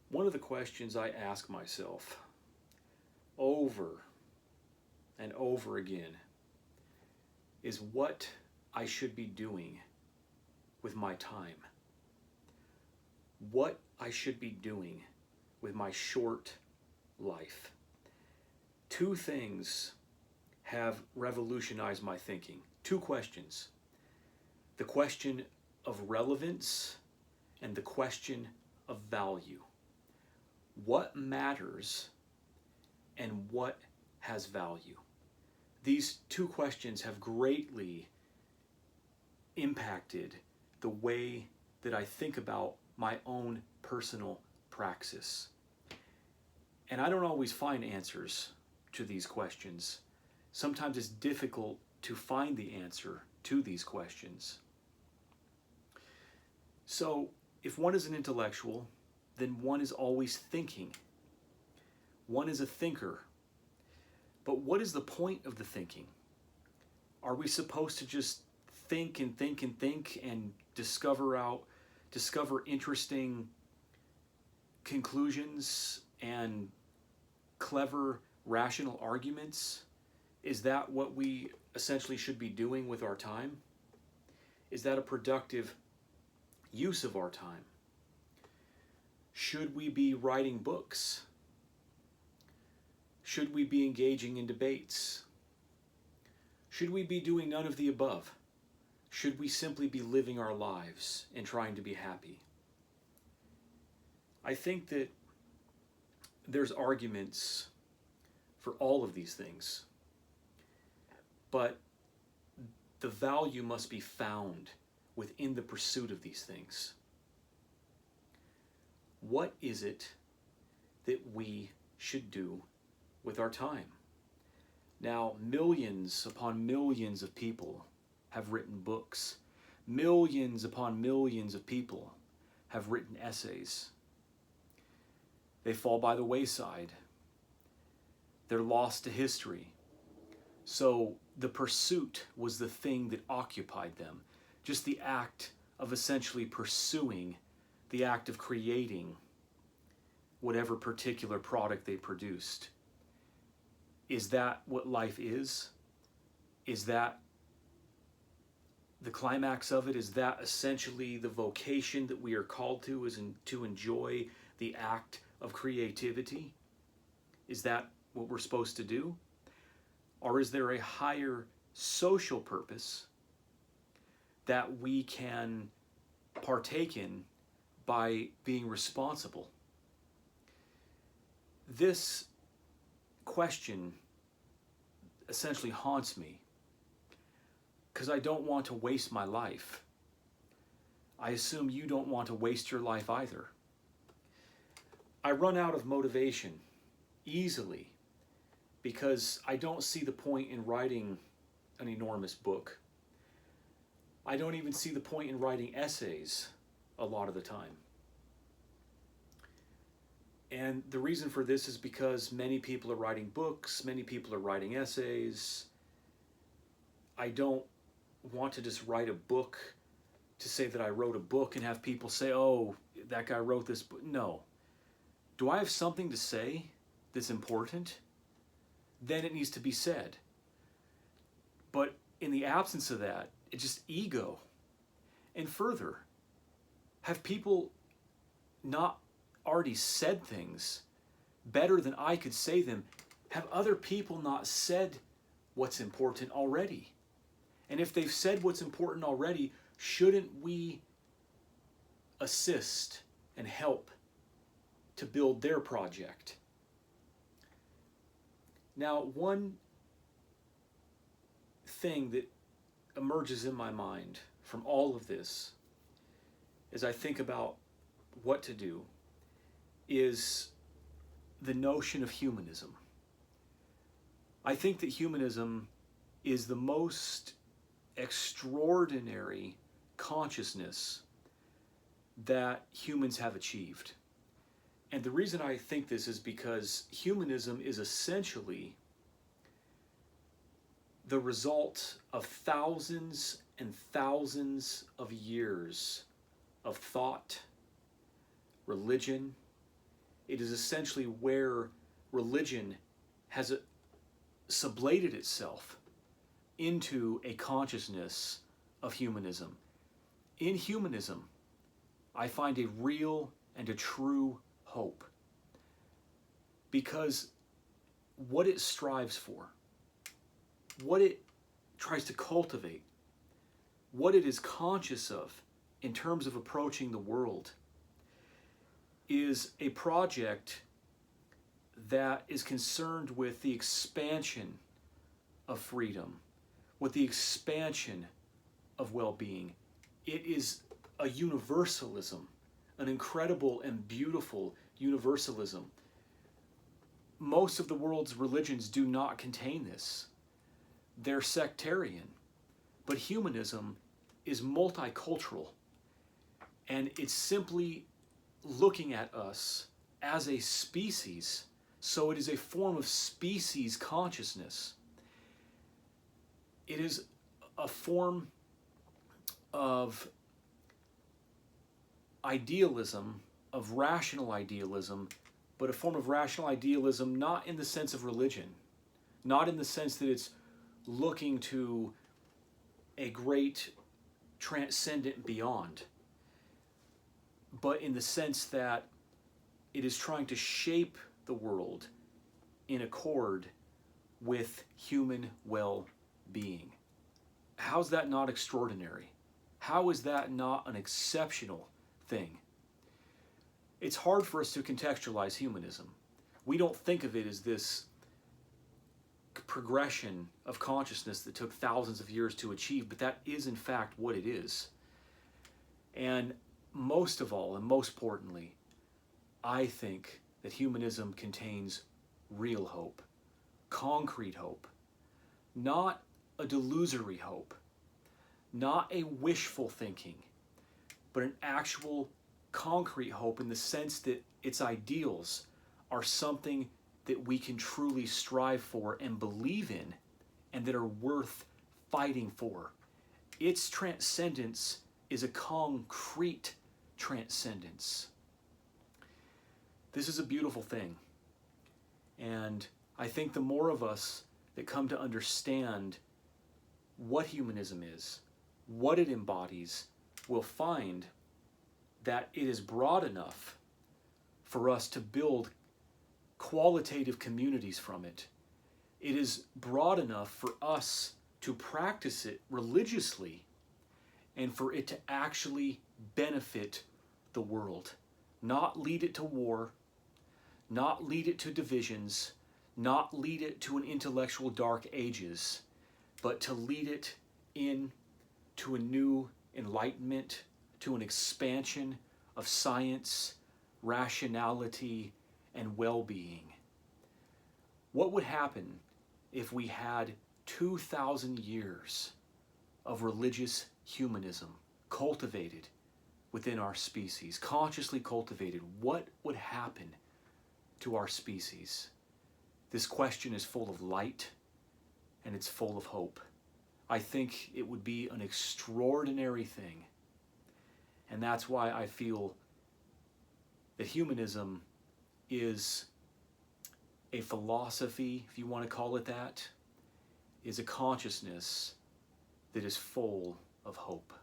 One of the questions I ask myself over and over again is what I should be doing with my time. What I should be doing with my short life. Two things have revolutionized my thinking. Two questions. The question of relevance and the question of value. What matters and what has value? These two questions have greatly impacted the way that I think about my own personal praxis. And I don't always find answers to these questions. Sometimes it's difficult to find the answer to these questions. So, if one is an intellectual, then one is always thinking. One is a thinker. But what is the point of the thinking? Are we supposed to just think and think and think and discover interesting conclusions and clever, rational arguments? Is that what we essentially should be doing with our time? Is that a productive use of our time? Should we be writing books? Should we be engaging in debates? Should we be doing none of the above? Should we simply be living our lives and trying to be happy? I think that there's arguments for all of these things, but the value must be found within the pursuit of these things. What is it that we should do with our time? Now, millions upon millions of people have written books. Millions upon millions of people have written essays. They fall by the wayside. They're lost to history. So the pursuit was the thing that occupied them. Just the act of essentially pursuing, the act of creating whatever particular product they produced. Is that what life is? Is that the climax of it? Is that essentially the vocation that we are called to, is to enjoy the act of creativity? Is that what we're supposed to do? Or is there a higher social purpose that we can partake in by being responsible? This question essentially haunts me because I don't want to waste my life. I assume you don't want to waste your life either. I run out of motivation easily because I don't see the point in writing an enormous book. I don't even see the point in writing essays a lot of the time. And the reason for this is because many people are writing books, many people are writing essays. I don't want to just write a book to say that I wrote a book and have people say, oh, that guy wrote this book. No. Do I have something to say that's important? Then it needs to be said. But in the absence of that, it's just ego. And further, have people not already said things better than I could say them? Have other people not said what's important already? And if they've said what's important already, shouldn't we assist and help to build their project? Now, one thing that emerges in my mind from all of this as I think about what to do is the notion of humanism. I think that humanism is the most extraordinary consciousness that humans have achieved. And the reason I think this is because humanism is essentially the result of thousands and thousands of years of thought, religion, It is essentially where religion has sublated itself into a consciousness of humanism. In humanism, I find a real and a true hope, because what it strives for, what it tries to cultivate, what it is conscious of in terms of approaching the world, is a project that is concerned with the expansion of freedom, with the expansion of well-being. It is a universalism, an incredible and beautiful universalism. Most of the world's religions do not contain this. They're sectarian. But humanism is multicultural, and it's simply looking at us as a species. So it is a form of species consciousness. It is a form of idealism, of rational idealism, but a form of rational idealism not in the sense of religion, not in the sense that it's looking to a great transcendent beyond, but in the sense that it is trying to shape the world in accord with human well-being. How's that not extraordinary? How is that not an exceptional thing? It's hard for us to contextualize humanism. We don't think of it as this progression of consciousness that took thousands of years to achieve, but that is in fact what it is. And most of all, and most importantly, I think that humanism contains real hope, concrete hope, not a delusory hope, not a wishful thinking, but an actual concrete hope in the sense that its ideals are something that we can truly strive for and believe in, and that are worth fighting for. Its transcendence is a concrete transcendence. This is a beautiful thing. And I think the more of us that come to understand what humanism is, what it embodies, will find that it is broad enough for us to build qualitative communities from it. It is broad enough for us to practice it religiously and for it to actually benefit the world, not lead it to war, not lead it to divisions, not lead it to an intellectual dark ages, but to lead it in to a new enlightenment, to an expansion of science, rationality, and well-being. What would happen if we had 2,000 years of religious humanism cultivated within our species, consciously cultivated? What would happen to our species? This question is full of light and it's full of hope. I think it would be an extraordinary thing. And that's why I feel that humanism is a philosophy, if you want to call it that, is a consciousness that is full of hope.